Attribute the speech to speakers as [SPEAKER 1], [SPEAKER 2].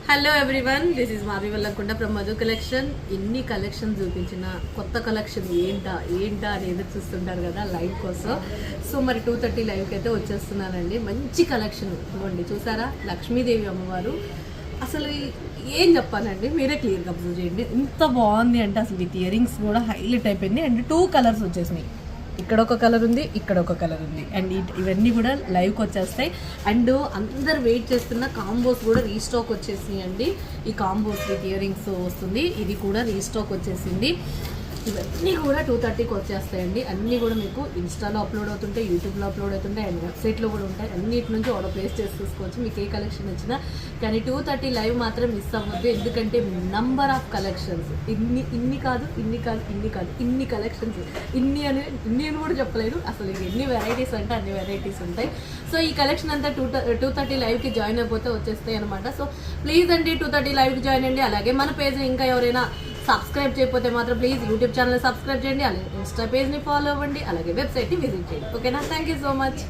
[SPEAKER 1] Hello everyone, this is Madhavi Vallakunta from Madhu collection. ఇన్ని collection చూపించిన కొత్త కలెక్షన్ ఏంటా అని ఎదురు చూస్తుంటారు కదా లైవ్ కోసం. సో మరి 2:30 లైవ్కి అయితే వచ్చేస్తున్నానండి. మంచి కలెక్షన్ ఇవ్వండి. చూసారా, లక్ష్మీదేవి అమ్మవారు. అసలు ఏం చెప్పానండి, మీరే క్లియర్గా అబ్జర్వ్ చేయండి. ఎంత బాగుంది అంటే అసలు విత్ ఇయరింగ్స్ కూడా హైలైట్ అయిపోయింది. అండ్ 2 కలర్స్ వచ్చేసినాయి. ఇక్కడ ఒక కలర్ ఉంది, ఇక్కడ ఒక కలర్ ఉంది. అండ్ ఇవన్నీ కూడా లైవ్కి వచ్చేస్తాయి. అండ్ అందరు వెయిట్ చేస్తున్న కాంబోస్ కూడా రీస్టాక్ వచ్చేసినాయి అండి. ఈ కాంబోస్ విత్ ఇయరింగ్స్ వస్తుంది, ఇది కూడా రీస్టాక్ వచ్చేసింది. ఇవన్నీ కూడా 2:30కి వచ్చేస్తాయండి. అన్నీ కూడా మీకు ఇన్స్టాలో అప్లోడ్ అవుతుంటాయి, యూట్యూబ్లో అప్లోడ్ అవుతుంటాయి, అండ్ వెబ్సైట్లో కూడా ఉంటాయి. అన్నిటి నుంచి ఆర్డర్ ప్లేస్ చేసి చూసుకోవచ్చు మీకు ఏ కలెక్షన్ వచ్చినా. కానీ 2:30 లైవ్ మాత్రం మిస్ అవ్వద్దు, ఎందుకంటే నంబర్ ఆఫ్ కలెక్షన్స్ ఇన్ని కలెక్షన్స్. ఇన్ని అని కూడా చెప్పలేదు. అసలు ఎన్ని వెరైటీస్ అంటే అన్ని వెరైటీస్ ఉంటాయి. సో ఈ కలెక్షన్ అంతా 2:30 లైవ్కి జాయిన్ అయిపోతే వచ్చేస్తాయి అనమాట. సో ప్లీజ్ అండి 2:30 లైవ్కి జాయిన్ అండి. అలాగే మన పేజ్ ఇంకా ఎవరైనా సబ్స్క్రైబ్ చేయకపోతే మాత్రం ప్లీజ్ యూట్యూబ్ ఛానల్ సబ్స్క్రైబ్ చేయండి, అలాగే ఇన్స్టా పేజ్ని ఫాలో అవ్వండి, అలాగే వెబ్సైట్ని విజిట్ చేయండి. ఓకేనా? Thank you so much.